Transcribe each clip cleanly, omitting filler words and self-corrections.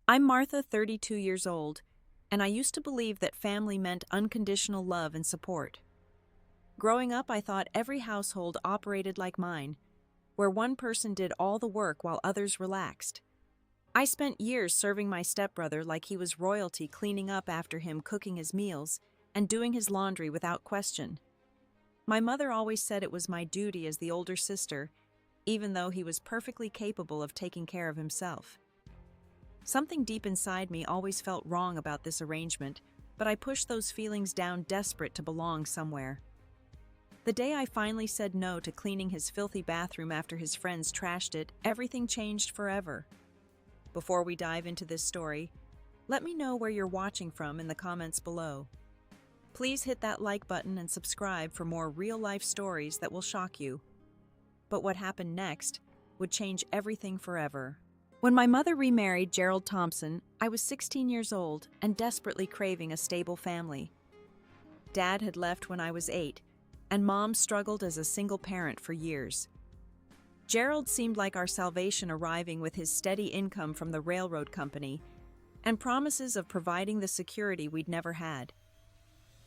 I'm Martha, 32 years old, and I used to believe that family meant unconditional love and support. Growing up, I thought every household operated like mine, where one person did all the work while others relaxed. I spent years serving my stepbrother like he was royalty, cleaning up after him, cooking his meals, and doing his laundry without question. My mother always said it was my duty as the older sister, even though he was perfectly capable of taking care of himself. Something deep inside me always felt wrong about this arrangement, but I pushed those feelings down, desperate to belong somewhere. The day I finally said no to cleaning his filthy bathroom after his friends trashed it, everything changed forever. Before we dive into this story, let me know where you're watching from in the comments below. Please hit that like button and subscribe for more real-life stories that will shock you. But what happened next would change everything forever. When my mother remarried Gerald Thompson, I was 16 years old and desperately craving a stable family. Dad had left when I was 8, and Mom struggled as a single parent for years. Gerald seemed like our salvation, arriving with his steady income from the railroad company and promises of providing the security we'd never had.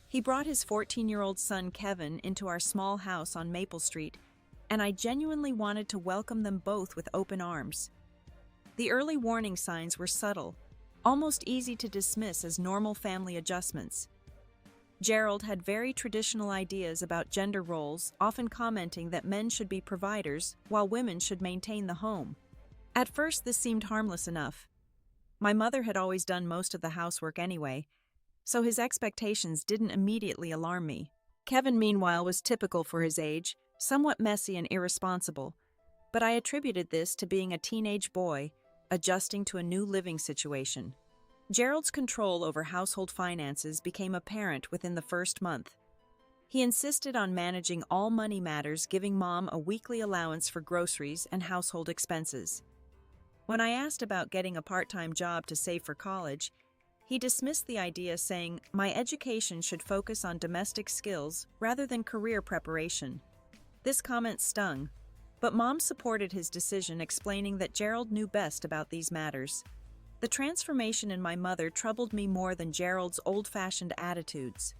He brought his 14-year-old son Kevin into our small house on Maple Street, and I genuinely wanted to welcome them both with open arms. The early warning signs were subtle, almost easy to dismiss as normal family adjustments. Gerald had very traditional ideas about gender roles, often commenting that men should be providers while women should maintain the home. At first, this seemed harmless enough. My mother had always done most of the housework anyway, so his expectations didn't immediately alarm me. Kevin, meanwhile, was typical for his age, somewhat messy and irresponsible, but I attributed this to being a teenage boy adjusting to a new living situation. Gerald's control over household finances became apparent within the first month. He insisted on managing all money matters, giving Mom a weekly allowance for groceries and household expenses. When I asked about getting a part-time job to save for college, he dismissed the idea, saying my education should focus on domestic skills rather than career preparation. This comment stung, but Mom supported his decision, explaining that Gerald knew best about these matters. The transformation in my mother troubled me more than Gerald's old-fashioned attitudes.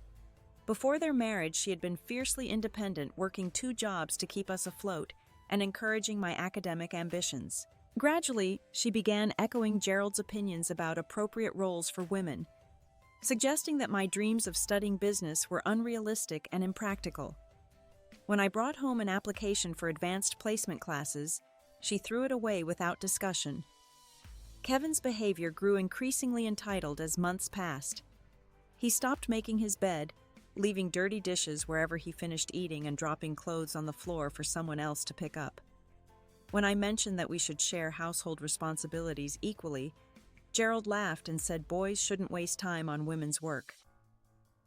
Before their marriage, she had been fiercely independent, working 2 jobs to keep us afloat and encouraging my academic ambitions. Gradually, she began echoing Gerald's opinions about appropriate roles for women, suggesting that my dreams of studying business were unrealistic and impractical. When I brought home an application for advanced placement classes, she threw it away without discussion. Kevin's behavior grew increasingly entitled as months passed. He stopped making his bed, leaving dirty dishes wherever he finished eating and dropping clothes on the floor for someone else to pick up. When I mentioned that we should share household responsibilities equally, Gerald laughed and said boys shouldn't waste time on women's work.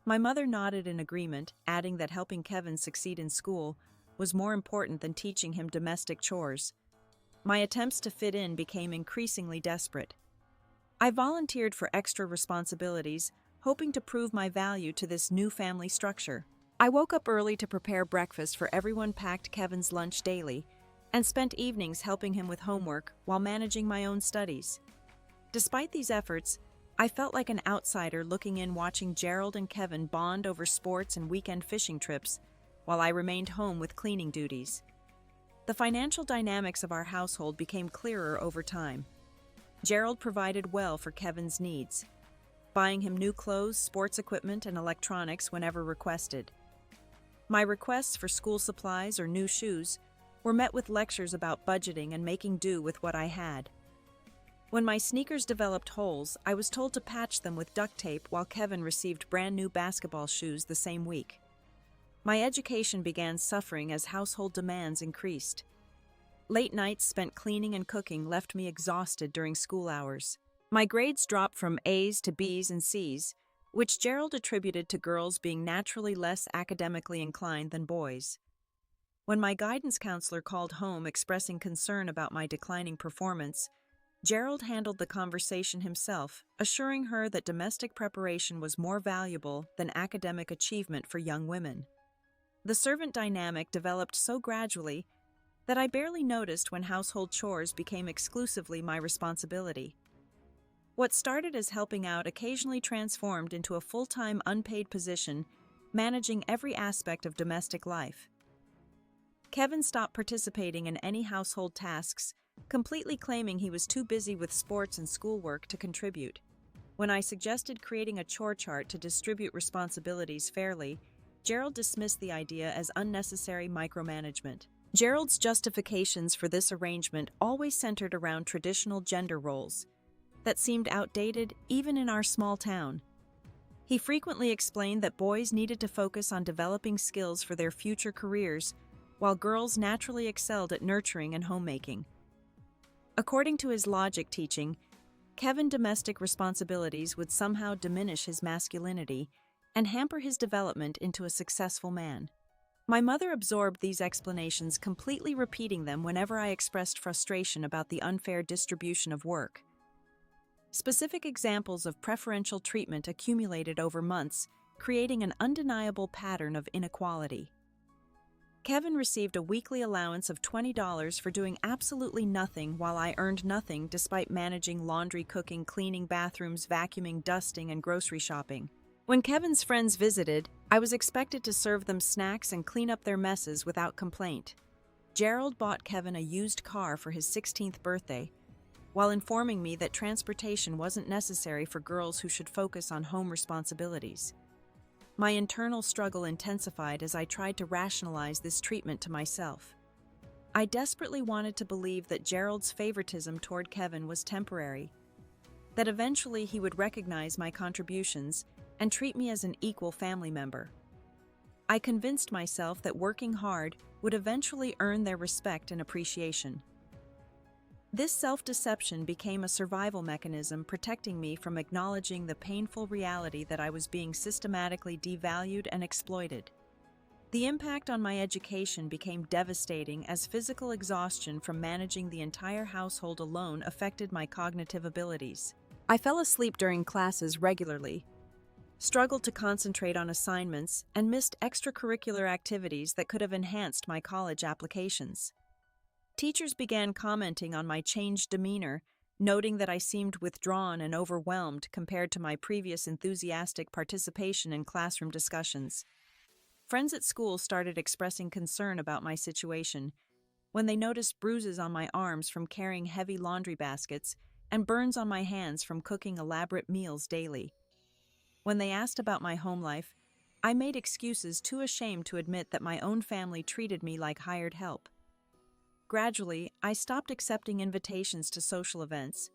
My mother nodded in agreement, adding that helping Kevin succeed in school was more important than teaching him domestic chores. My attempts to fit in became increasingly desperate. I volunteered for extra responsibilities, hoping to prove my value to this new family structure. I woke up early to prepare breakfast for everyone, packed Kevin's lunch daily, and spent evenings helping him with homework while managing my own studies. Despite these efforts, I felt like an outsider looking in, watching Gerald and Kevin bond over sports and weekend fishing trips, while I remained home with cleaning duties. The financial dynamics of our household became clearer over time. Gerald provided well for Kevin's needs, buying him new clothes, sports equipment, and electronics whenever requested. My requests for school supplies or new shoes were met with lectures about budgeting and making do with what I had. When my sneakers developed holes, I was told to patch them with duct tape, while Kevin received brand new basketball shoes the same week. My education began suffering as household demands increased. Late nights spent cleaning and cooking left me exhausted during school hours. My grades dropped from A's to B's and C's, which Gerald attributed to girls being naturally less academically inclined than boys. When my guidance counselor called home expressing concern about my declining performance, Gerald handled the conversation himself, assuring her that domestic preparation was more valuable than academic achievement for young women. The servant dynamic developed so gradually that I barely noticed when household chores became exclusively my responsibility. What started as helping out occasionally transformed into a full-time unpaid position, managing every aspect of domestic life. Kevin stopped participating in any household tasks, completely claiming he was too busy with sports and schoolwork to contribute. When I suggested creating a chore chart to distribute responsibilities fairly, Gerald dismissed the idea as unnecessary micromanagement. Gerald's justifications for this arrangement always centered around traditional gender roles that seemed outdated even in our small town. He frequently explained that boys needed to focus on developing skills for their future careers, while girls naturally excelled at nurturing and homemaking. According to his logic teaching, Kevin's domestic responsibilities would somehow diminish his masculinity and hamper his development into a successful man. My mother absorbed these explanations, completely repeating them whenever I expressed frustration about the unfair distribution of work. Specific examples of preferential treatment accumulated over months, creating an undeniable pattern of inequality. Kevin received a weekly allowance of $20 for doing absolutely nothing, while I earned nothing despite managing laundry, cooking, cleaning bathrooms, vacuuming, dusting, and grocery shopping. When Kevin's friends visited, I was expected to serve them snacks and clean up their messes without complaint. Gerald bought Kevin a used car for his 16th birthday, while informing me that transportation wasn't necessary for girls who should focus on home responsibilities. My internal struggle intensified as I tried to rationalize this treatment to myself. I desperately wanted to believe that Gerald's favoritism toward Kevin was temporary, that eventually he would recognize my contributions and treat me as an equal family member. I convinced myself that working hard would eventually earn their respect and appreciation. This self-deception became a survival mechanism, protecting me from acknowledging the painful reality that I was being systematically devalued and exploited. The impact on my education became devastating, as physical exhaustion from managing the entire household alone affected my cognitive abilities. I fell asleep during classes regularly, struggled to concentrate on assignments, and missed extracurricular activities that could have enhanced my college applications. Teachers began commenting on my changed demeanor, noting that I seemed withdrawn and overwhelmed compared to my previous enthusiastic participation in classroom discussions. Friends at school started expressing concern about my situation when they noticed bruises on my arms from carrying heavy laundry baskets and burns on my hands from cooking elaborate meals daily. When they asked about my home life, I made excuses, too ashamed to admit that my own family treated me like hired help. Gradually, I stopped accepting invitations to social events,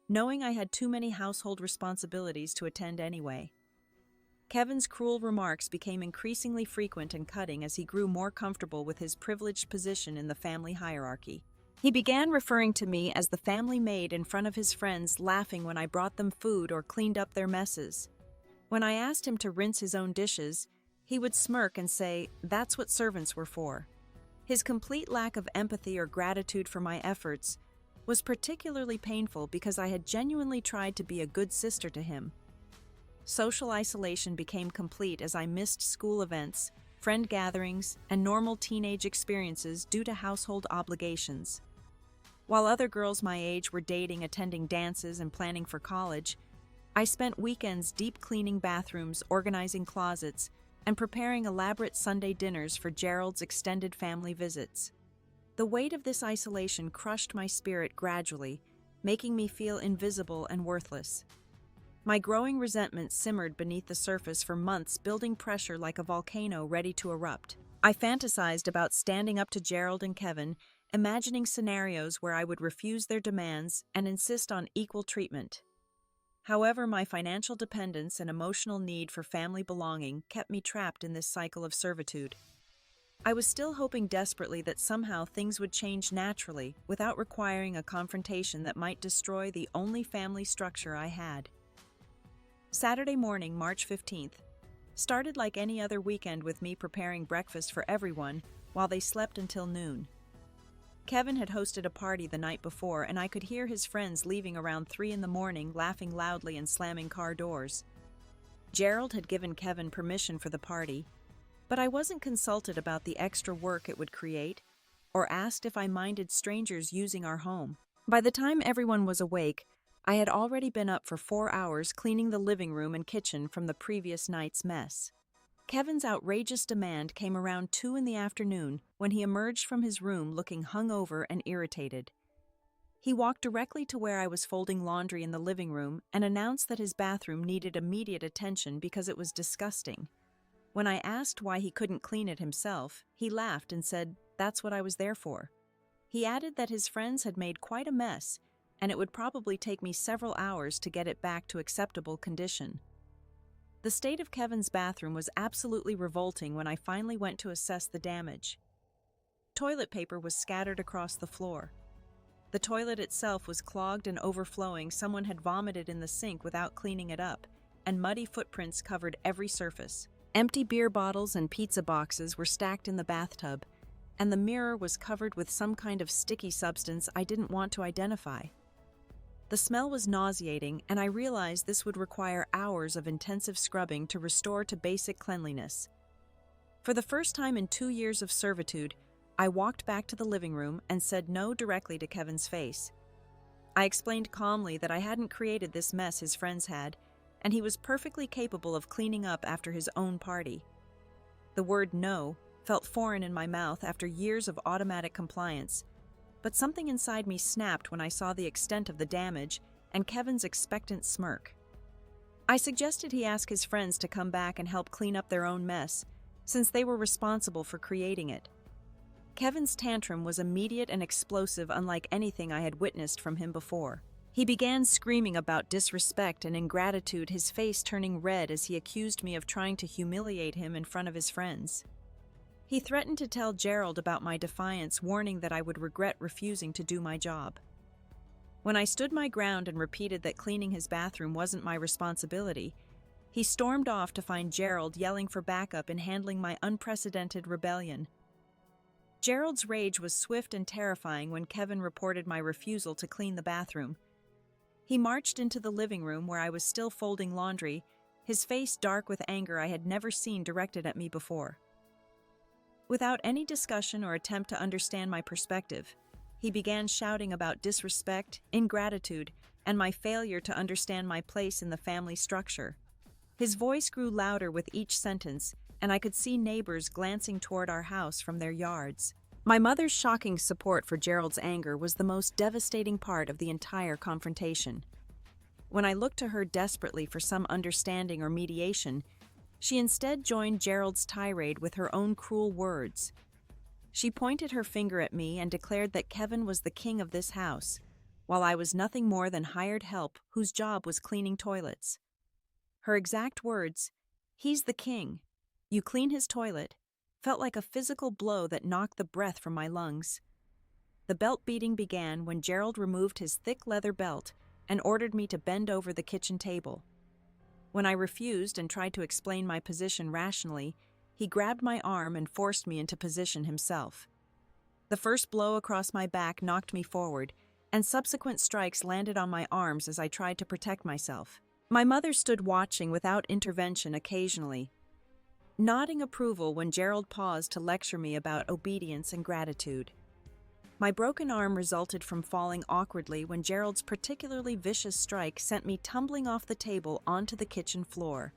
knowing I had too many household responsibilities to attend anyway. Kevin's cruel remarks became increasingly frequent and cutting as he grew more comfortable with his privileged position in the family hierarchy. He began referring to me as the family maid in front of his friends, laughing when I brought them food or cleaned up their messes. When I asked him to rinse his own dishes, he would smirk and say, "That's what servants were for." His complete lack of empathy or gratitude for my efforts was particularly painful because I had genuinely tried to be a good sister to him. Social isolation became complete as I missed school events, friend gatherings, and normal teenage experiences due to household obligations. While other girls my age were dating, attending dances, and planning for college, I spent weekends deep cleaning bathrooms, organizing closets, and preparing elaborate Sunday dinners for Gerald's extended family visits. The weight of this isolation crushed my spirit gradually, making me feel invisible and worthless. My growing resentment simmered beneath the surface for months, building pressure like a volcano ready to erupt. I fantasized about standing up to Gerald and Kevin, imagining scenarios where I would refuse their demands and insist on equal treatment. However, my financial dependence and emotional need for family belonging kept me trapped in this cycle of servitude. I was still hoping desperately that somehow things would change naturally, without requiring a confrontation that might destroy the only family structure I had. Saturday morning, March 15th, started like any other weekend with me preparing breakfast for everyone while they slept until noon. Kevin had hosted a party the night before, and I could hear his friends leaving around 3 a.m, laughing loudly and slamming car doors. Gerald had given Kevin permission for the party, but I wasn't consulted about the extra work it would create, or asked if I minded strangers using our home. By the time everyone was awake, I had already been up for 4 hours cleaning the living room and kitchen from the previous night's mess. Kevin's outrageous demand came around 2 in the afternoon when he emerged from his room looking hungover and irritated. He walked directly to where I was folding laundry in the living room and announced that his bathroom needed immediate attention because it was disgusting. When I asked why he couldn't clean it himself, he laughed and said, "That's what I was there for." He added that his friends had made quite a mess, and it would probably take me several hours to get it back to acceptable condition. The state of Kevin's bathroom was absolutely revolting when I finally went to assess the damage. Toilet paper was scattered across the floor. The toilet itself was clogged and overflowing. Someone had vomited in the sink without cleaning it up, and muddy footprints covered every surface. Empty beer bottles and pizza boxes were stacked in the bathtub, and the mirror was covered with some kind of sticky substance I didn't want to identify. The smell was nauseating, and I realized this would require hours of intensive scrubbing to restore to basic cleanliness. For the first time in 2 years of servitude, I walked back to the living room and said no directly to Kevin's face. I explained calmly that I hadn't created this mess his friends had, and he was perfectly capable of cleaning up after his own party. The word no felt foreign in my mouth after years of automatic compliance, but something inside me snapped when I saw the extent of the damage and Kevin's expectant smirk. I suggested he ask his friends to come back and help clean up their own mess, since they were responsible for creating it. Kevin's tantrum was immediate and explosive, unlike anything I had witnessed from him before. He began screaming about disrespect and ingratitude, his face turning red as he accused me of trying to humiliate him in front of his friends. He threatened to tell Gerald about my defiance, warning that I would regret refusing to do my job. When I stood my ground and repeated that cleaning his bathroom wasn't my responsibility, he stormed off to find Gerald, yelling for backup in handling my unprecedented rebellion. Gerald's rage was swift and terrifying when Kevin reported my refusal to clean the bathroom. He marched into the living room where I was still folding laundry, his face dark with anger I had never seen directed at me before. Without any discussion or attempt to understand my perspective, he began shouting about disrespect, ingratitude, and my failure to understand my place in the family structure. His voice grew louder with each sentence, and I could see neighbors glancing toward our house from their yards. My mother's shocking support for Gerald's anger was the most devastating part of the entire confrontation. When I looked to her desperately for some understanding or mediation, she instead joined Gerald's tirade with her own cruel words. She pointed her finger at me and declared that Kevin was the king of this house, while I was nothing more than hired help whose job was cleaning toilets. Her exact words, "He's the king. You clean his toilet," felt like a physical blow that knocked the breath from my lungs. The belt beating began when Gerald removed his thick leather belt and ordered me to bend over the kitchen table. When I refused and tried to explain my position rationally, he grabbed my arm and forced me into position himself. The first blow across my back knocked me forward, and subsequent strikes landed on my arms as I tried to protect myself. My mother stood watching without intervention occasionally, nodding approval when Gerald paused to lecture me about obedience and gratitude. My broken arm resulted from falling awkwardly when Gerald's particularly vicious strike sent me tumbling off the table onto the kitchen floor.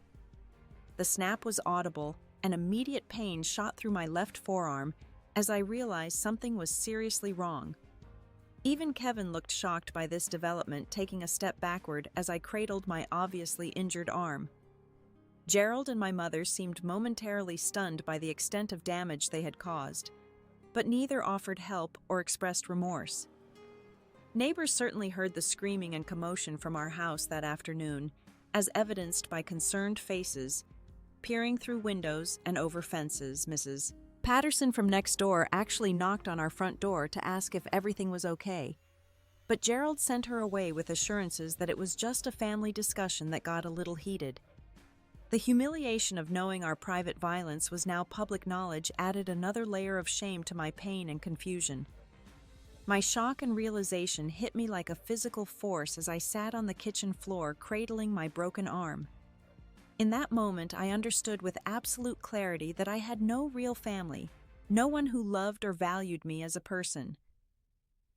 The snap was audible, and immediate pain shot through my left forearm as I realized something was seriously wrong. Even Kevin looked shocked by this development, taking a step backward as I cradled my obviously injured arm. Gerald and my mother seemed momentarily stunned by the extent of damage they had caused, but neither offered help or expressed remorse. Neighbors certainly heard the screaming and commotion from our house that afternoon, as evidenced by concerned faces peering through windows and over fences. Mrs. Patterson from next door actually knocked on our front door to ask if everything was okay, but Gerald sent her away with assurances that it was just a family discussion that got a little heated. The humiliation of knowing our private violence was now public knowledge added another layer of shame to my pain and confusion. My shock and realization hit me like a physical force as I sat on the kitchen floor cradling my broken arm. In that moment, I understood with absolute clarity that I had no real family, no one who loved or valued me as a person.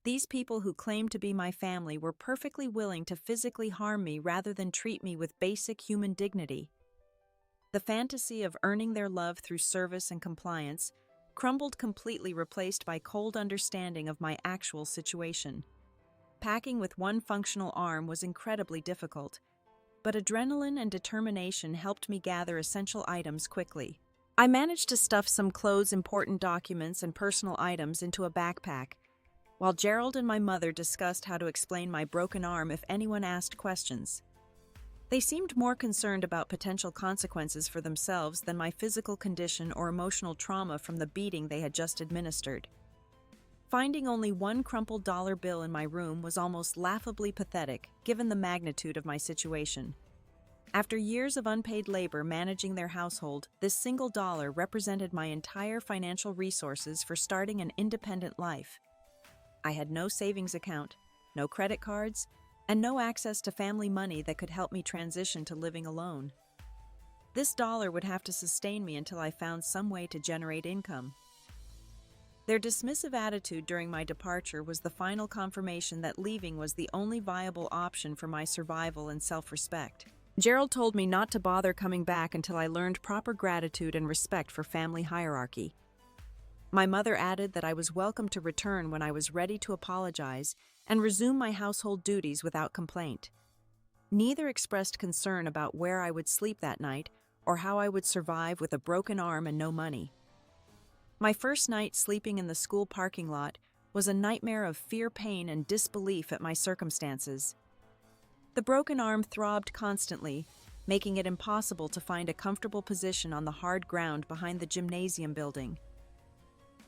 These people who claimed to be my family were perfectly willing to physically harm me rather than treat me with basic human dignity. The fantasy of earning their love through service and compliance crumbled completely, replaced by cold understanding of my actual situation. Packing with one functional arm was incredibly difficult, but adrenaline and determination helped me gather essential items quickly. I managed to stuff some clothes, important documents, and personal items into a backpack, while Gerald and my mother discussed how to explain my broken arm if anyone asked questions. They seemed more concerned about potential consequences for themselves than my physical condition or emotional trauma from the beating they had just administered. Finding only one crumpled dollar bill in my room was almost laughably pathetic, given the magnitude of my situation. After years of unpaid labor managing their household, this single dollar represented my entire financial resources for starting an independent life. I had no savings account, no credit cards, and no access to family money that could help me transition to living alone. This dollar would have to sustain me until I found some way to generate income. Their dismissive attitude during my departure was the final confirmation that leaving was the only viable option for my survival and self-respect. Gerald told me not to bother coming back until I learned proper gratitude and respect for family hierarchy. My mother added that I was welcome to return when I was ready to apologize and resume my household duties without complaint. Neither expressed concern about where I would sleep that night or how I would survive with a broken arm and no money. My first night sleeping in the school parking lot was a nightmare of fear, pain, and disbelief at my circumstances. The broken arm throbbed constantly, making it impossible to find a comfortable position on the hard ground behind the gymnasium building.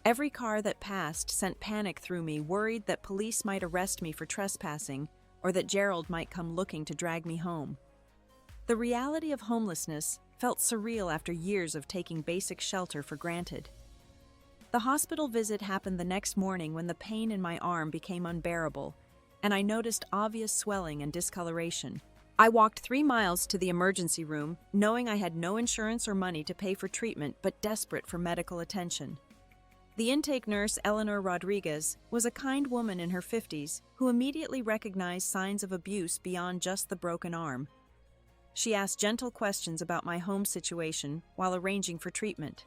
Every car that passed sent panic through me, worried that police might arrest me for trespassing or that Gerald might come looking to drag me home. The reality of homelessness felt surreal after years of taking basic shelter for granted. The hospital visit happened the next morning when the pain in my arm became unbearable, and I noticed obvious swelling and discoloration. I walked 3 miles to the emergency room, knowing I had no insurance or money to pay for treatment, but desperate for medical attention. The intake nurse, Eleanor Rodriguez, was a kind woman in her 50s who immediately recognized signs of abuse beyond just the broken arm. She asked gentle questions about my home situation while arranging for treatment.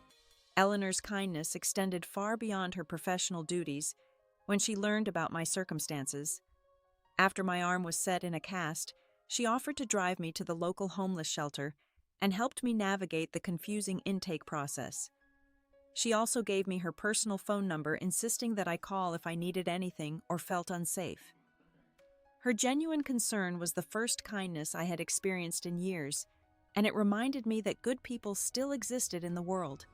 Eleanor's kindness extended far beyond her professional duties when she learned about my circumstances. After my arm was set in a cast, she offered to drive me to the local homeless shelter and helped me navigate the confusing intake process. She also gave me her personal phone number, insisting that I call if I needed anything or felt unsafe. Her genuine concern was the first kindness I had experienced in years, and it reminded me that good people still existed in the world.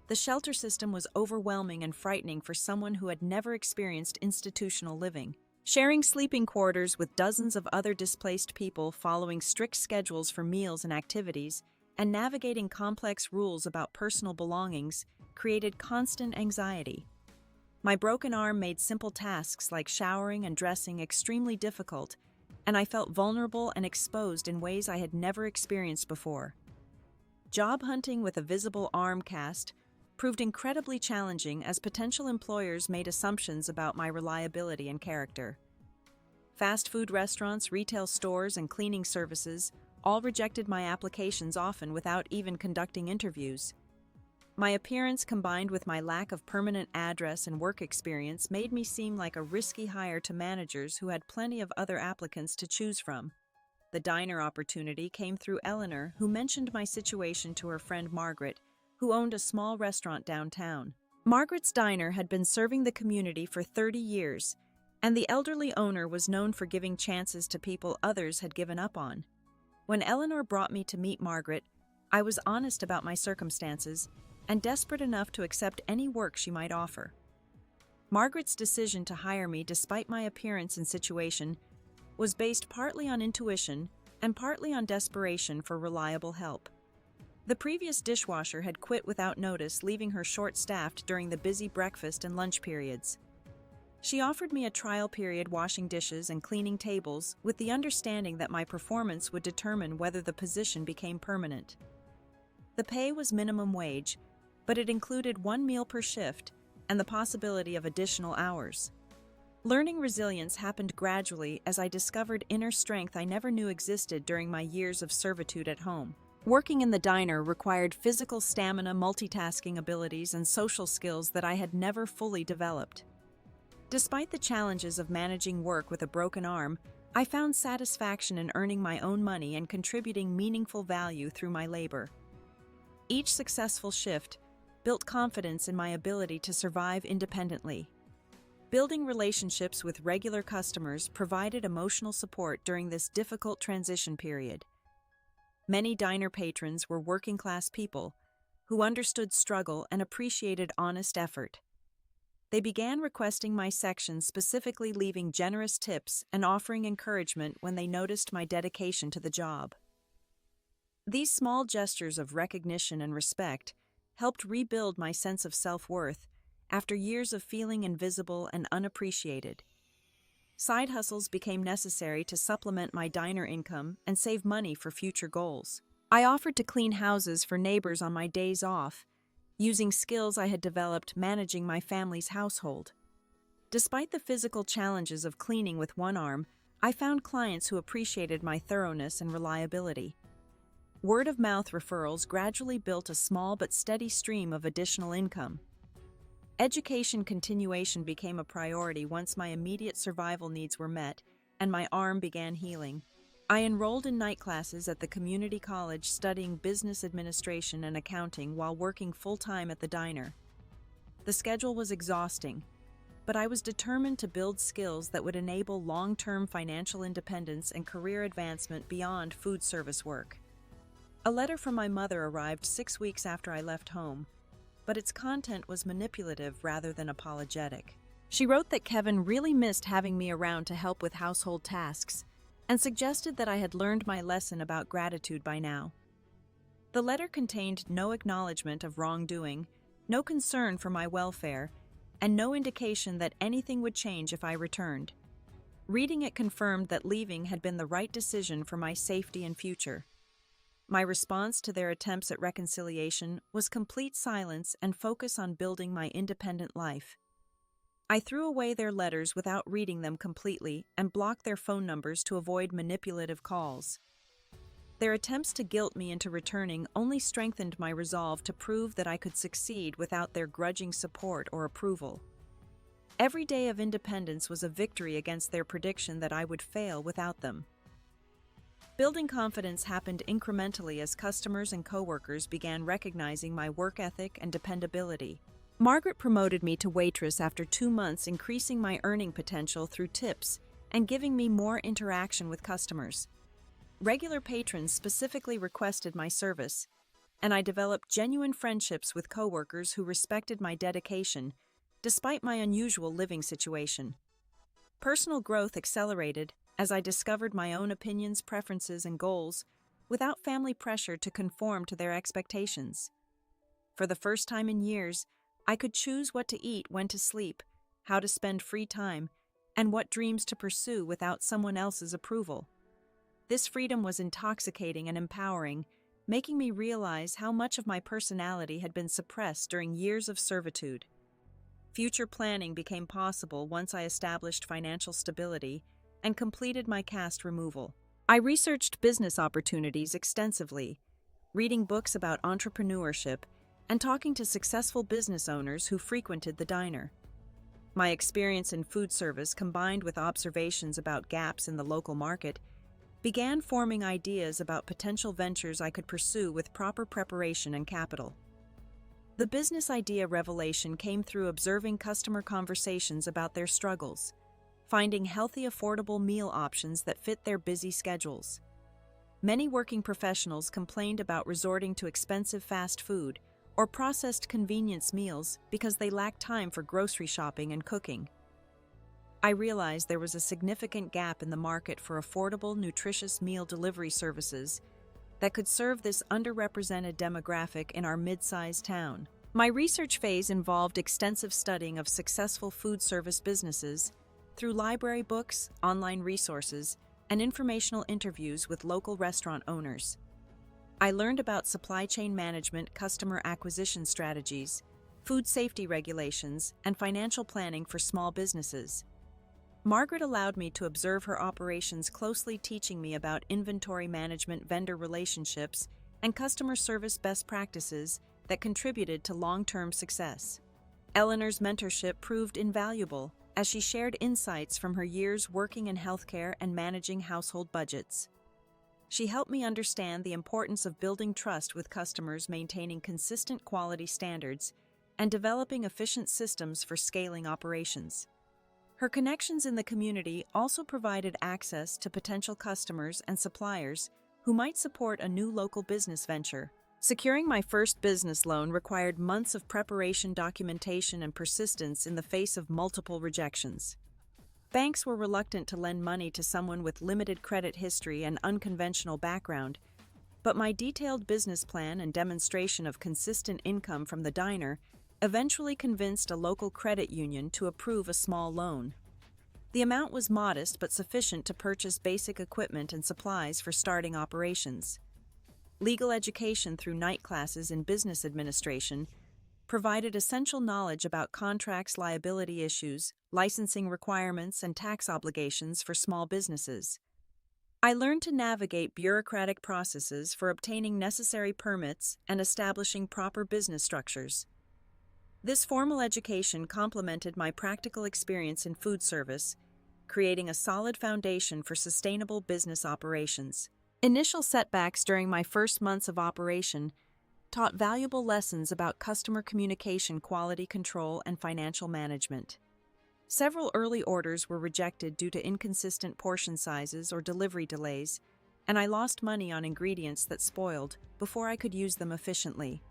The shelter system was overwhelming and frightening for someone who had never experienced institutional living. Sharing sleeping quarters with dozens of other displaced people, following strict schedules for meals and activities, and navigating complex rules about personal belongings created constant anxiety. My broken arm made simple tasks like showering and dressing extremely difficult, and I felt vulnerable and exposed in ways I had never experienced before. Job hunting with a visible arm cast proved incredibly challenging as potential employers made assumptions about my reliability and character. Fast food restaurants, retail stores, and cleaning services all rejected my applications, often without even conducting interviews. My appearance, combined with my lack of permanent address and work experience, made me seem like a risky hire to managers who had plenty of other applicants to choose from. The diner opportunity came through Eleanor, who mentioned my situation to her friend Margaret, who owned a small restaurant downtown. Margaret's diner had been serving the community for 30 years, and the elderly owner was known for giving chances to people others had given up on. When Eleanor brought me to meet Margaret, I was honest about my circumstances and desperate enough to accept any work she might offer. Margaret's decision to hire me despite my appearance and situation was based partly on intuition and partly on desperation for reliable help. The previous dishwasher had quit without notice, leaving her short-staffed during the busy breakfast and lunch periods. She offered me a trial period washing dishes and cleaning tables, with the understanding that my performance would determine whether the position became permanent. The pay was minimum wage, but it included 1 meal per shift and the possibility of additional hours. Learning resilience happened gradually as I discovered inner strength I never knew existed during my years of servitude at home. Working in the diner required physical stamina, multitasking abilities, and social skills that I had never fully developed. Despite the challenges of managing work with a broken arm, I found satisfaction in earning my own money and contributing meaningful value through my labor. Each successful shift built confidence in my ability to survive independently. Building relationships with regular customers provided emotional support during this difficult transition period. Many diner patrons were working-class people who understood struggle and appreciated honest effort. They began requesting my section, specifically leaving generous tips and offering encouragement when they noticed my dedication to the job. These small gestures of recognition and respect helped rebuild my sense of self-worth after years of feeling invisible and unappreciated. Side hustles became necessary to supplement my diner income and save money for future goals. I offered to clean houses for neighbors on my days off, using skills I had developed managing my family's household. Despite the physical challenges of cleaning with one arm, I found clients who appreciated my thoroughness and reliability. Word-of-mouth referrals gradually built a small but steady stream of additional income. Education continuation became a priority once my immediate survival needs were met and my arm began healing. I enrolled in night classes at the community college, studying business administration and accounting while working full-time at the diner. The schedule was exhausting, but I was determined to build skills that would enable long-term financial independence and career advancement beyond food service work. A letter from my mother arrived 6 weeks after I left home, but its content was manipulative rather than apologetic. She wrote that Kevin really missed having me around to help with household tasks, and suggested that I had learned my lesson about gratitude by now. The letter contained no acknowledgement of wrongdoing, no concern for my welfare, and no indication that anything would change if I returned. Reading it confirmed that leaving had been the right decision for my safety and future. My response to their attempts at reconciliation was complete silence and focus on building my independent life. I threw away their letters without reading them completely and blocked their phone numbers to avoid manipulative calls. Their attempts to guilt me into returning only strengthened my resolve to prove that I could succeed without their grudging support or approval. Every day of independence was a victory against their prediction that I would fail without them. Building confidence happened incrementally as customers and coworkers began recognizing my work ethic and dependability. Margaret promoted me to waitress after 2 months, increasing my earning potential through tips and giving me more interaction with customers. Regular patrons specifically requested my service, and I developed genuine friendships with coworkers who respected my dedication, despite my unusual living situation. Personal growth accelerated as I discovered my own opinions, preferences, and goals without family pressure to conform to their expectations. For the first time in years, I could choose what to eat, when to sleep, how to spend free time, and what dreams to pursue without someone else's approval. This freedom was intoxicating and empowering, making me realize how much of my personality had been suppressed during years of servitude. Future planning became possible once I established financial stability and completed my caste removal. I researched business opportunities extensively, reading books about entrepreneurship and talking to successful business owners who frequented the diner. My experience in food service, combined with observations about gaps in the local market, began forming ideas about potential ventures I could pursue with proper preparation and capital. The business idea revelation came through observing customer conversations about their struggles, finding healthy, affordable meal options that fit their busy schedules. Many working professionals complained about resorting to expensive fast food or processed convenience meals because they lacked time for grocery shopping and cooking. I realized there was a significant gap in the market for affordable, nutritious meal delivery services that could serve this underrepresented demographic in our mid-sized town. My research phase involved extensive studying of successful food service businesses through library books, online resources, and informational interviews with local restaurant owners. I learned about supply chain management, customer acquisition strategies, food safety regulations, and financial planning for small businesses. Margaret allowed me to observe her operations closely, teaching me about inventory management, vendor relationships, and customer service best practices that contributed to long-term success. Eleanor's mentorship proved invaluable as she shared insights from her years working in healthcare and managing household budgets. She helped me understand the importance of building trust with customers, maintaining consistent quality standards, and developing efficient systems for scaling operations. Her connections in the community also provided access to potential customers and suppliers who might support a new local business venture. Securing my first business loan required months of preparation, documentation, and persistence in the face of multiple rejections. Banks were reluctant to lend money to someone with limited credit history and unconventional background, but my detailed business plan and demonstration of consistent income from the diner eventually convinced a local credit union to approve a small loan. The amount was modest but sufficient to purchase basic equipment and supplies for starting operations. Legal education through night classes in business administration provided essential knowledge about contracts, liability issues, licensing requirements, and tax obligations for small businesses. I learned to navigate bureaucratic processes for obtaining necessary permits and establishing proper business structures. This formal education complemented my practical experience in food service, creating a solid foundation for sustainable business operations. Initial setbacks during my first months of operation taught valuable lessons about customer communication, quality control, and financial management. Several early orders were rejected due to inconsistent portion sizes or delivery delays, and I lost money on ingredients that spoiled before I could use them efficiently.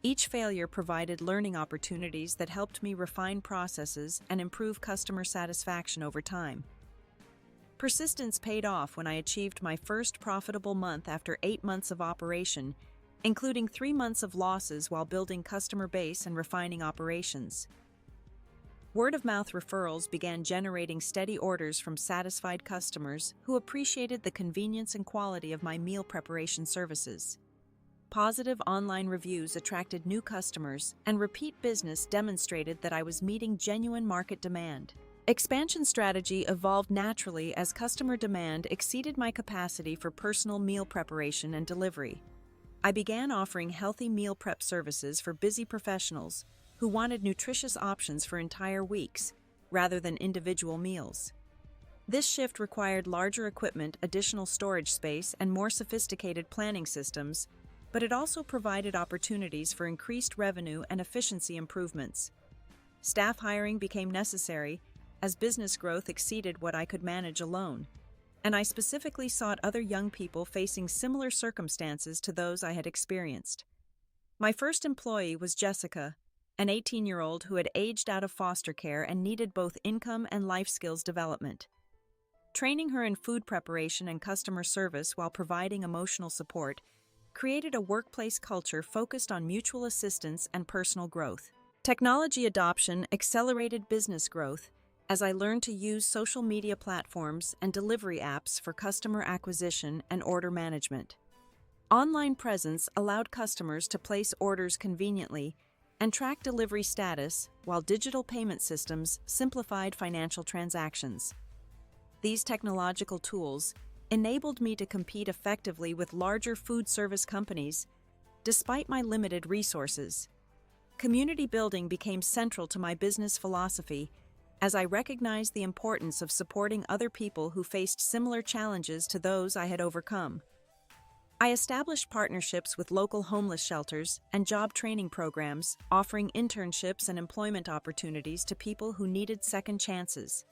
Each failure provided learning opportunities that helped me refine processes and improve customer satisfaction over time. Persistence paid off when I achieved my first profitable month after 8 months of operation, including 3 months of losses while building customer base and refining operations. Word-of-mouth referrals began generating steady orders from satisfied customers who appreciated the convenience and quality of my meal preparation services. Positive online reviews attracted new customers, and repeat business demonstrated that I was meeting genuine market demand. Expansion strategy evolved naturally as customer demand exceeded my capacity for personal meal preparation and delivery. I began offering healthy meal prep services for busy professionals who wanted nutritious options for entire weeks rather than individual meals. This shift required larger equipment, additional storage space, and more sophisticated planning systems, but it also provided opportunities for increased revenue and efficiency improvements. Staff hiring became necessary as business growth exceeded what I could manage alone, and I specifically sought other young people facing similar circumstances to those I had experienced. My first employee was Jessica, an 18-year-old who had aged out of foster care and needed both income and life skills development. Training her in food preparation and customer service while providing emotional support created a workplace culture focused on mutual assistance and personal growth. Technology adoption accelerated business growth as I learned to use social media platforms and delivery apps for customer acquisition and order management. Online presence allowed customers to place orders conveniently and track delivery status, while digital payment systems simplified financial transactions. These technological tools enabled me to compete effectively with larger food service companies, despite my limited resources. Community building became central to my business philosophy, as I recognized the importance of supporting other people who faced similar challenges to those I had overcome. I established partnerships with local homeless shelters and job training programs, offering internships and employment opportunities to people who needed second chances.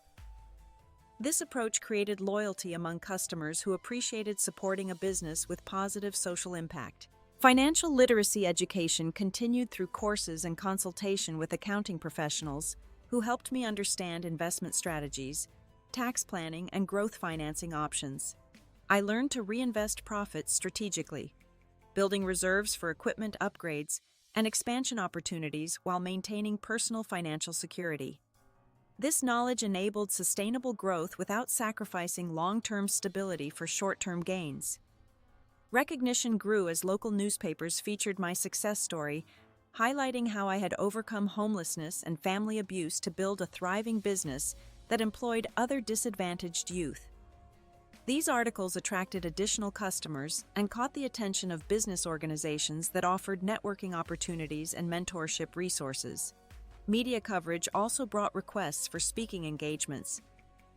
This approach created loyalty among customers who appreciated supporting a business with positive social impact. Financial literacy education continued through courses and consultation with accounting professionals who helped me understand investment strategies, tax planning, and growth financing options. I learned to reinvest profits strategically, building reserves for equipment upgrades and expansion opportunities while maintaining personal financial security. This knowledge enabled sustainable growth without sacrificing long-term stability for short-term gains. Recognition grew as local newspapers featured my success story, highlighting how I had overcome homelessness and family abuse to build a thriving business that employed other disadvantaged youth. These articles attracted additional customers and caught the attention of business organizations that offered networking opportunities and mentorship resources. Media coverage also brought requests for speaking engagements,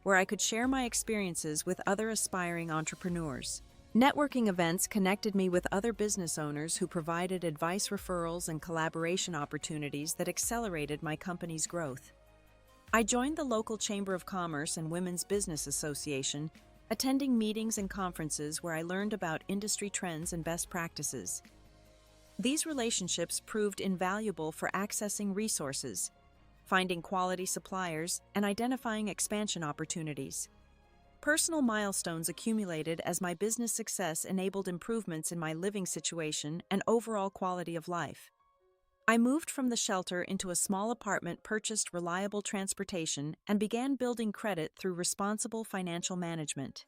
where I could share my experiences with other aspiring entrepreneurs. Networking events connected me with other business owners who provided advice referrals and collaboration opportunities that accelerated my company's growth. I joined the local Chamber of Commerce and Women's Business Association, attending meetings and conferences where I learned about industry trends and best practices. These relationships proved invaluable for accessing resources, finding quality suppliers, and identifying expansion opportunities. Personal milestones accumulated as my business success enabled improvements in my living situation and overall quality of life. I moved from the shelter into a small apartment, purchased reliable transportation, and began building credit through responsible financial management.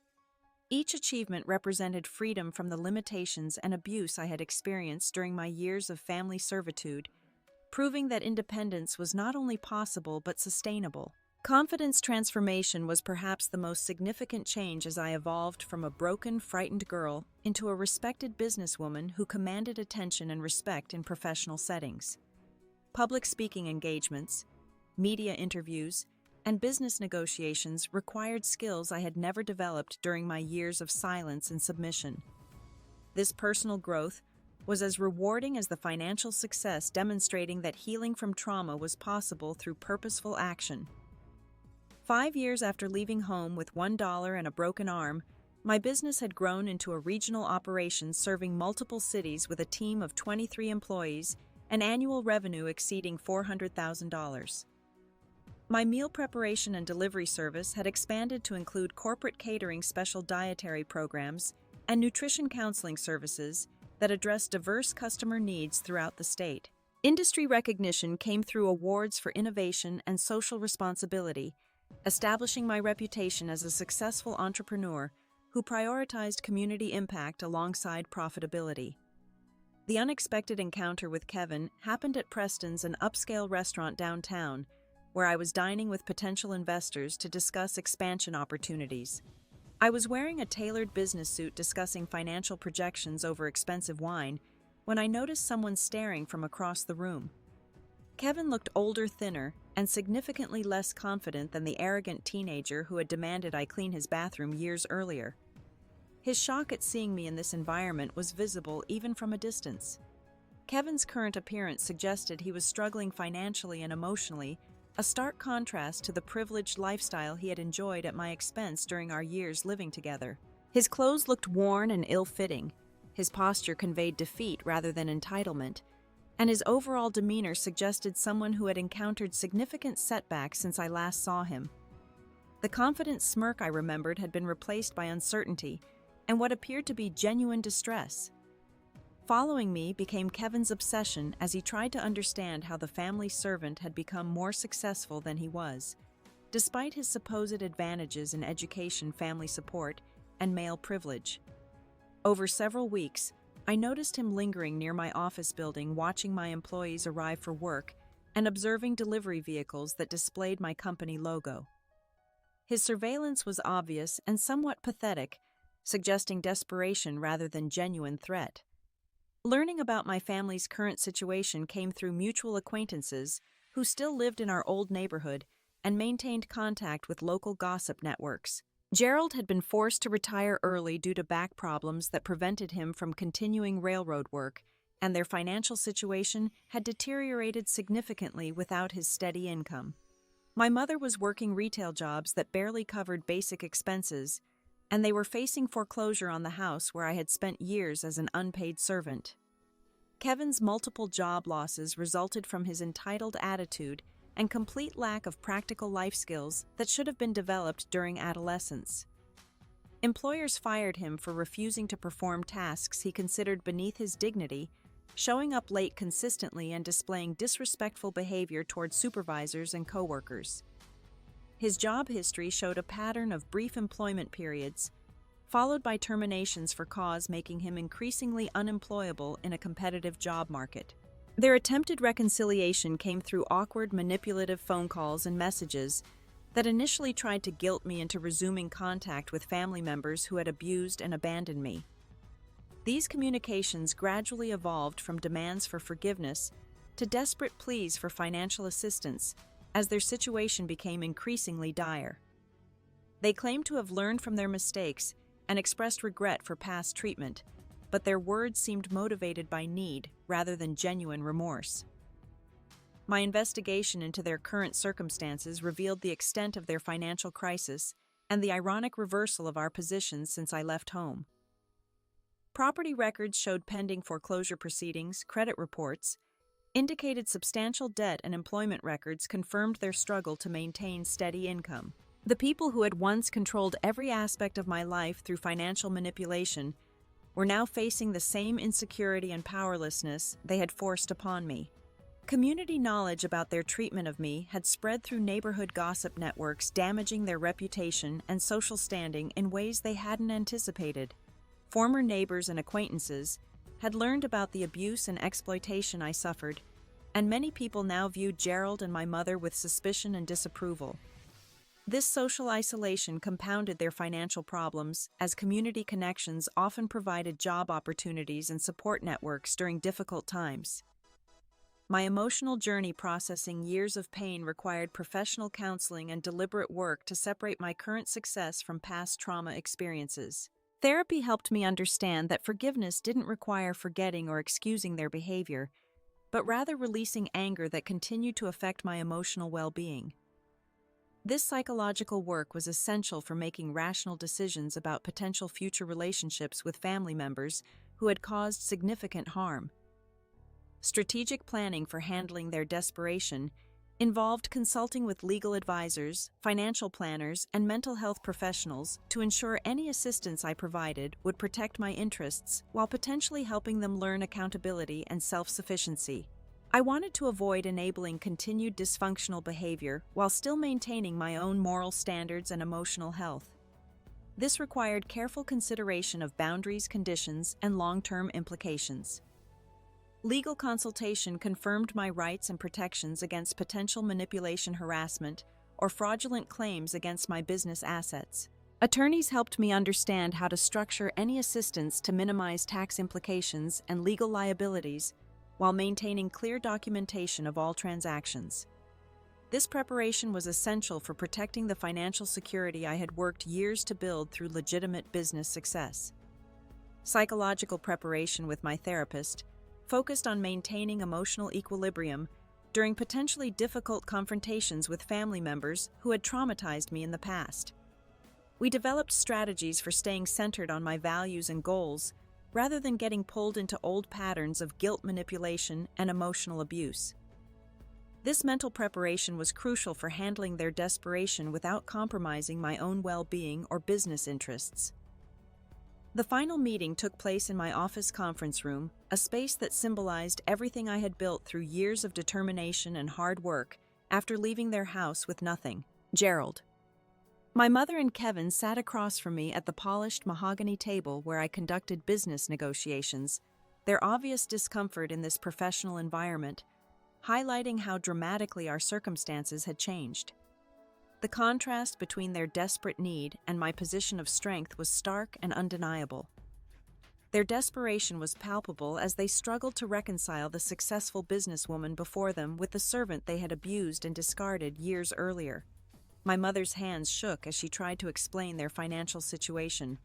Each achievement represented freedom from the limitations and abuse I had experienced during my years of family servitude, proving that independence was not only possible but sustainable. Confidence transformation was perhaps the most significant change as I evolved from a broken, frightened girl into a respected businesswoman who commanded attention and respect in professional settings. Public speaking engagements, media interviews, and business negotiations required skills I had never developed during my years of silence and submission. This personal growth was as rewarding as the financial success, demonstrating that healing from trauma was possible through purposeful action. 5 years after leaving home with $1 and a broken arm, my business had grown into a regional operation serving multiple cities with a team of 23 employees and annual revenue exceeding $400,000. My meal preparation and delivery service had expanded to include corporate catering, special dietary programs, and nutrition counseling services that addressed diverse customer needs throughout the state. Industry recognition came through awards for innovation and social responsibility, establishing my reputation as a successful entrepreneur who prioritized community impact alongside profitability. The unexpected encounter with Kevin happened at Preston's, an upscale restaurant downtown, where I was dining with potential investors to discuss expansion opportunities. I was wearing a tailored business suit discussing financial projections over expensive wine when I noticed someone staring from across the room. Kevin looked older, thinner, and significantly less confident than the arrogant teenager who had demanded I clean his bathroom years earlier. His shock at seeing me in this environment was visible even from a distance. Kevin's current appearance suggested he was struggling financially and emotionally, a stark contrast to the privileged lifestyle he had enjoyed at my expense during our years living together. His clothes looked worn and ill-fitting, his posture conveyed defeat rather than entitlement, and his overall demeanor suggested someone who had encountered significant setbacks since I last saw him. The confident smirk I remembered had been replaced by uncertainty and what appeared to be genuine distress. Following me became Kevin's obsession as he tried to understand how the family servant had become more successful than he was, despite his supposed advantages in education, family support, and male privilege. Over several weeks, I noticed him lingering near my office building, watching my employees arrive for work and observing delivery vehicles that displayed my company logo. His surveillance was obvious and somewhat pathetic, suggesting desperation rather than genuine threat. Learning about my family's current situation came through mutual acquaintances who still lived in our old neighborhood and maintained contact with local gossip networks. Gerald had been forced to retire early due to back problems that prevented him from continuing railroad work, and their financial situation had deteriorated significantly without his steady income. My mother was working retail jobs that barely covered basic expenses, and they were facing foreclosure on the house where I had spent years as an unpaid servant. Kevin's multiple job losses resulted from his entitled attitude and complete lack of practical life skills that should have been developed during adolescence. Employers fired him for refusing to perform tasks he considered beneath his dignity, showing up late consistently and displaying disrespectful behavior toward supervisors and coworkers. His job history showed a pattern of brief employment periods, followed by terminations for cause, making him increasingly unemployable in a competitive job market. Their attempted reconciliation came through awkward, manipulative phone calls and messages that initially tried to guilt me into resuming contact with family members who had abused and abandoned me. These communications gradually evolved from demands for forgiveness to desperate pleas for financial assistance as their situation became increasingly dire. They claimed to have learned from their mistakes and expressed regret for past treatment, but their words seemed motivated by need rather than genuine remorse. My investigation into their current circumstances revealed the extent of their financial crisis and the ironic reversal of our positions since I left home. Property records showed pending foreclosure proceedings, credit reports, indicated substantial debt, and employment records confirmed their struggle to maintain steady income. The people who had once controlled every aspect of my life through financial manipulation were now facing the same insecurity and powerlessness they had forced upon me. Community knowledge about their treatment of me had spread through neighborhood gossip networks, damaging their reputation and social standing in ways they hadn't anticipated. Former neighbors and acquaintances had learned about the abuse and exploitation I suffered, and many people now viewed Gerald and my mother with suspicion and disapproval. This social isolation compounded their financial problems, as community connections often provided job opportunities and support networks during difficult times. My emotional journey processing years of pain required professional counseling and deliberate work to separate my current success from past trauma experiences. Therapy helped me understand that forgiveness didn't require forgetting or excusing their behavior, but rather releasing anger that continued to affect my emotional well-being. This psychological work was essential for making rational decisions about potential future relationships with family members who had caused significant harm. Strategic planning for handling their desperation involved consulting with legal advisors, financial planners, and mental health professionals to ensure any assistance I provided would protect my interests while potentially helping them learn accountability and self-sufficiency. I wanted to avoid enabling continued dysfunctional behavior while still maintaining my own moral standards and emotional health. This required careful consideration of boundaries, conditions, and long-term implications. Legal consultation confirmed my rights and protections against potential manipulation, harassment, or fraudulent claims against my business assets. Attorneys helped me understand how to structure any assistance to minimize tax implications and legal liabilities while maintaining clear documentation of all transactions. This preparation was essential for protecting the financial security I had worked years to build through legitimate business success. Psychological preparation with my therapist focused on maintaining emotional equilibrium during potentially difficult confrontations with family members who had traumatized me in the past. We developed strategies for staying centered on my values and goals rather than getting pulled into old patterns of guilt manipulation and emotional abuse. This mental preparation was crucial for handling their desperation without compromising my own well-being or business interests. The final meeting took place in my office conference room, a space that symbolized everything I had built through years of determination and hard work after leaving their house with nothing. Gerald. My mother and Kevin sat across from me at the polished mahogany table where I conducted business negotiations, their obvious discomfort in this professional environment, highlighting how dramatically our circumstances had changed. The contrast between their desperate need and my position of strength was stark and undeniable. Their desperation was palpable as they struggled to reconcile the successful businesswoman before them with the servant they had abused and discarded years earlier. My mother's hands shook as she tried to explain their financial situation,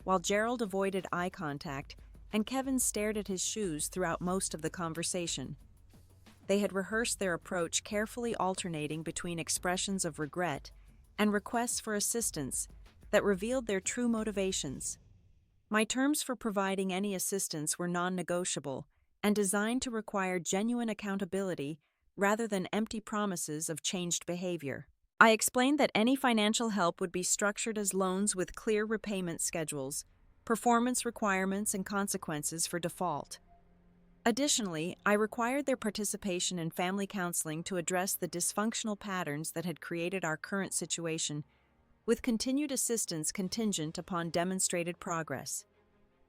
while Gerald avoided eye contact and Kevin stared at his shoes throughout most of the conversation. They had rehearsed their approach, carefully alternating between expressions of regret and requests for assistance that revealed their true motivations. My terms for providing any assistance were non-negotiable and designed to require genuine accountability rather than empty promises of changed behavior. I explained that any financial help would be structured as loans with clear repayment schedules, performance requirements, and consequences for default. Additionally, I required their participation in family counseling to address the dysfunctional patterns that had created our current situation, with continued assistance contingent upon demonstrated progress.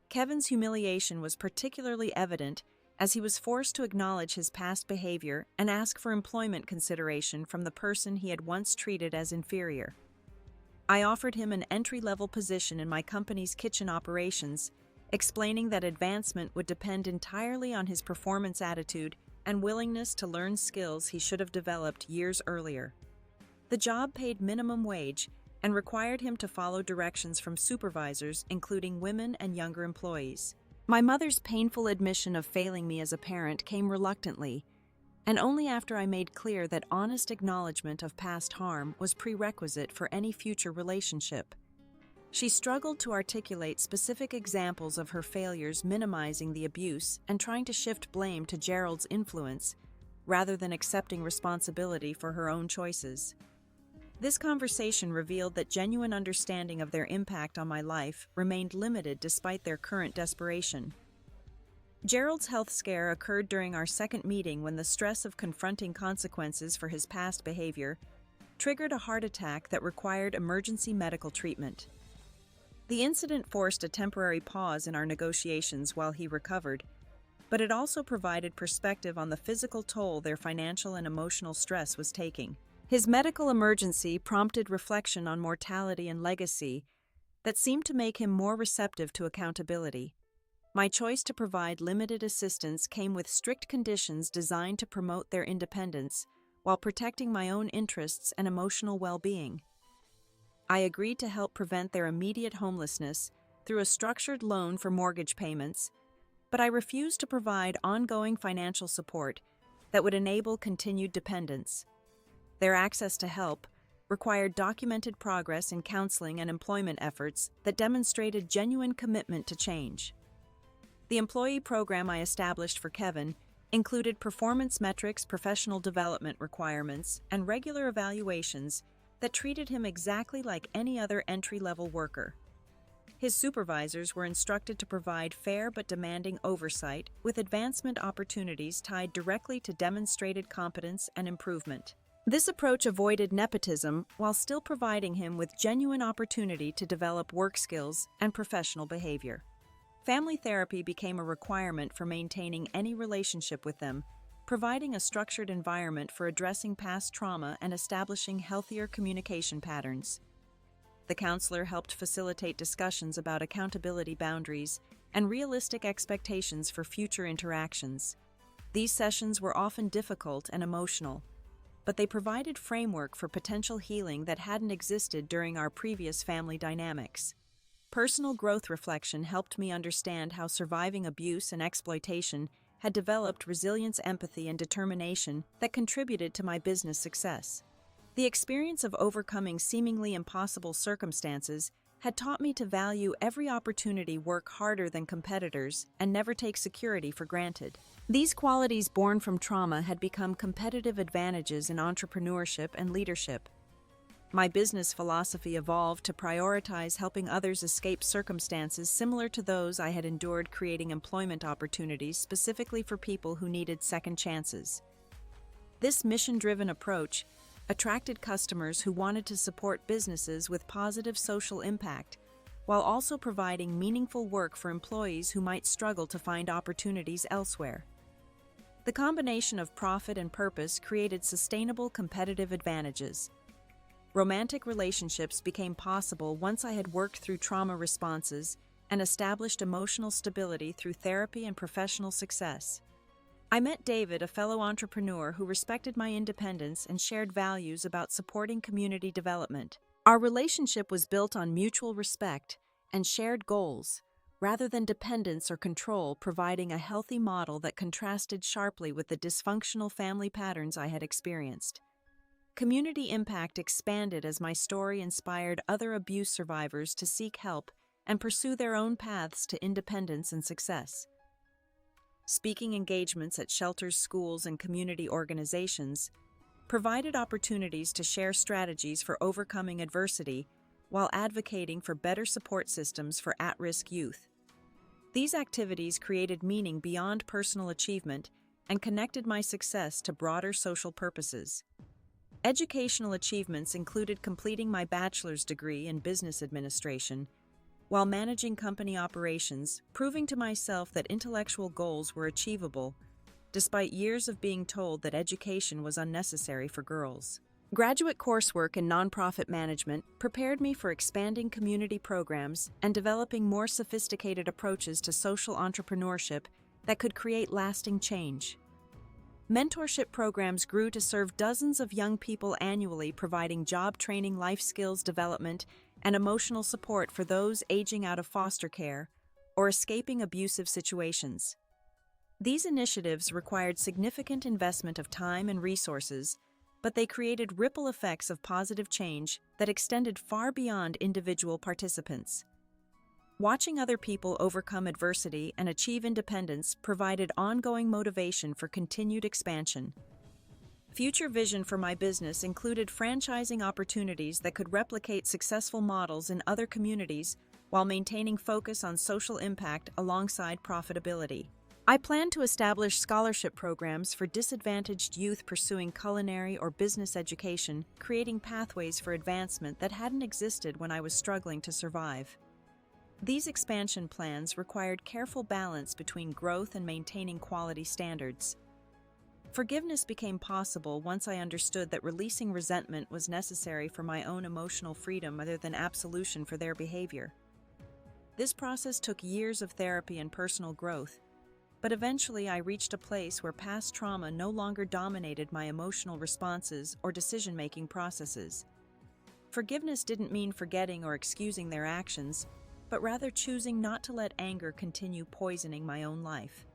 Kevin's humiliation was particularly evident as he was forced to acknowledge his past behavior and ask for employment consideration from the person he had once treated as inferior. I offered him an entry-level position in my company's kitchen operations, explaining that advancement would depend entirely on his performance attitude and willingness to learn skills he should have developed years earlier. The job paid minimum wage and required him to follow directions from supervisors, including women and younger employees. My mother's painful admission of failing me as a parent came reluctantly, and only after I made clear that honest acknowledgement of past harm was prerequisite for any future relationship. She struggled to articulate specific examples of her failures, minimizing the abuse and trying to shift blame to Gerald's influence, rather than accepting responsibility for her own choices. This conversation revealed that genuine understanding of their impact on my life remained limited despite their current desperation. Gerald's health scare occurred during our second meeting when the stress of confronting consequences for his past behavior triggered a heart attack that required emergency medical treatment. The incident forced a temporary pause in our negotiations while he recovered, but it also provided perspective on the physical toll their financial and emotional stress was taking. His medical emergency prompted reflection on mortality and legacy that seemed to make him more receptive to accountability. My choice to provide limited assistance came with strict conditions designed to promote their independence while protecting my own interests and emotional well-being. I agreed to help prevent their immediate homelessness through a structured loan for mortgage payments, but I refused to provide ongoing financial support that would enable continued dependence. Their access to help required documented progress in counseling and employment efforts that demonstrated genuine commitment to change. The employee program I established for Kevin included performance metrics, professional development requirements, and regular evaluations that treated him exactly like any other entry-level worker. His supervisors were instructed to provide fair but demanding oversight, with advancement opportunities tied directly to demonstrated competence and improvement. This approach avoided nepotism while still providing him with genuine opportunity to develop work skills and professional behavior. Family therapy became a requirement for maintaining any relationship with them, providing a structured environment for addressing past trauma and establishing healthier communication patterns. The counselor helped facilitate discussions about accountability boundaries and realistic expectations for future interactions. These sessions were often difficult and emotional, but they provided framework for potential healing that hadn't existed during our previous family dynamics. Personal growth reflection helped me understand how surviving abuse and exploitation had developed resilience, empathy, and determination that contributed to my business success. The experience of overcoming seemingly impossible circumstances had taught me to value every opportunity, work harder than competitors, and never take security for granted. These qualities born from trauma had become competitive advantages in entrepreneurship and leadership. My business philosophy evolved to prioritize helping others escape circumstances similar to those I had endured, creating employment opportunities specifically for people who needed second chances. This mission-driven approach attracted customers who wanted to support businesses with positive social impact, while also providing meaningful work for employees who might struggle to find opportunities elsewhere. The combination of profit and purpose created sustainable competitive advantages. Romantic relationships became possible once I had worked through trauma responses and established emotional stability through therapy and professional success. I met David, a fellow entrepreneur who respected my independence and shared values about supporting community development. Our relationship was built on mutual respect and shared goals, rather than dependence or control, providing a healthy model that contrasted sharply with the dysfunctional family patterns I had experienced. Community impact expanded as my story inspired other abuse survivors to seek help and pursue their own paths to independence and success. Speaking engagements at shelters, schools, and community organizations provided opportunities to share strategies for overcoming adversity while advocating for better support systems for at-risk youth. These activities created meaning beyond personal achievement and connected my success to broader social purposes. Educational achievements included completing my bachelor's degree in business administration, while managing company operations, proving to myself that intellectual goals were achievable, despite years of being told that education was unnecessary for girls. Graduate coursework in nonprofit management prepared me for expanding community programs and developing more sophisticated approaches to social entrepreneurship that could create lasting change. Mentorship programs grew to serve dozens of young people annually, providing job training, life skills development, and emotional support for those aging out of foster care or escaping abusive situations. These initiatives required significant investment of time and resources, but they created ripple effects of positive change that extended far beyond individual participants. Watching other people overcome adversity and achieve independence provided ongoing motivation for continued expansion. Future vision for my business included franchising opportunities that could replicate successful models in other communities while maintaining focus on social impact alongside profitability. I plan to establish scholarship programs for disadvantaged youth pursuing culinary or business education, creating pathways for advancement that hadn't existed when I was struggling to survive. These expansion plans required careful balance between growth and maintaining quality standards. Forgiveness became possible once I understood that releasing resentment was necessary for my own emotional freedom rather than absolution for their behavior. This process took years of therapy and personal growth, but eventually I reached a place where past trauma no longer dominated my emotional responses or decision-making processes. Forgiveness didn't mean forgetting or excusing their actions, but rather choosing not to let anger continue poisoning my own life.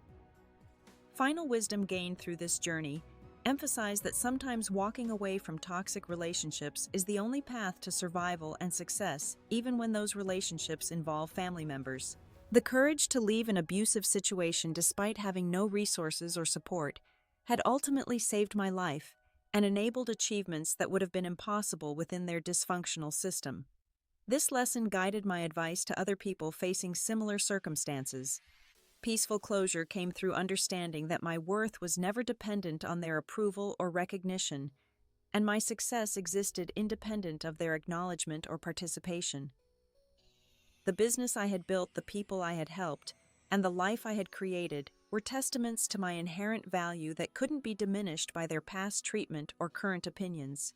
Final wisdom gained through this journey emphasized that sometimes walking away from toxic relationships is the only path to survival and success, even when those relationships involve family members. The courage to leave an abusive situation despite having no resources or support had ultimately saved my life and enabled achievements that would have been impossible within their dysfunctional system. This lesson guided my advice to other people facing similar circumstances. Peaceful closure came through understanding that my worth was never dependent on their approval or recognition, and my success existed independent of their acknowledgement or participation. The business I had built, the people I had helped, and the life I had created were testaments to my inherent value that couldn't be diminished by their past treatment or current opinions.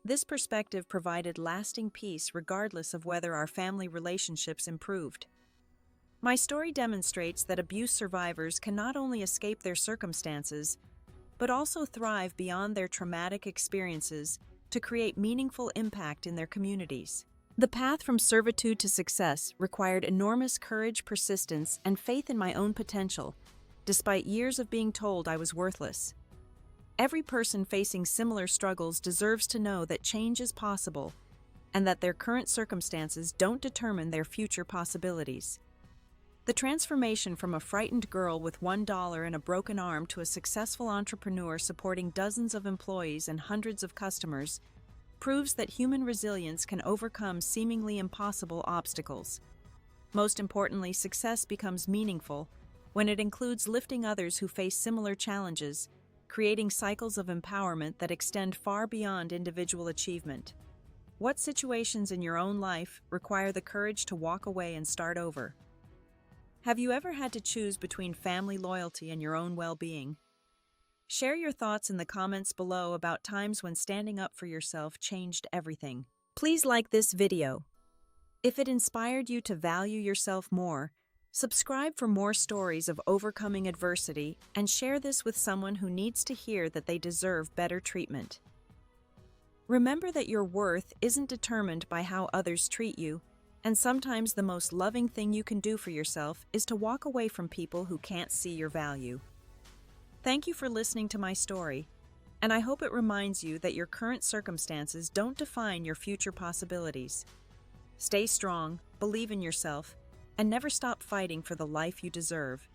This perspective provided lasting peace regardless of whether our family relationships improved. My story demonstrates that abuse survivors can not only escape their circumstances, but also thrive beyond their traumatic experiences to create meaningful impact in their communities. The path from servitude to success required enormous courage, persistence, and faith in my own potential, despite years of being told I was worthless. Every person facing similar struggles deserves to know that change is possible and that their current circumstances don't determine their future possibilities. The transformation from a frightened girl with $1 and a broken arm to a successful entrepreneur supporting dozens of employees and hundreds of customers proves that human resilience can overcome seemingly impossible obstacles. Most importantly, success becomes meaningful when it includes lifting others who face similar challenges, creating cycles of empowerment that extend far beyond individual achievement. What situations in your own life require the courage to walk away and start over? Have you ever had to choose between family loyalty and your own well-being? Share your thoughts in the comments below about times when standing up for yourself changed everything. Please like this video. If it inspired you to value yourself more, subscribe for more stories of overcoming adversity and share this with someone who needs to hear that they deserve better treatment. Remember that your worth isn't determined by how others treat you, and sometimes the most loving thing you can do for yourself is to walk away from people who can't see your value. Thank you for listening to my story, and I hope it reminds you that your current circumstances don't define your future possibilities. Stay strong, believe in yourself, and never stop fighting for the life you deserve.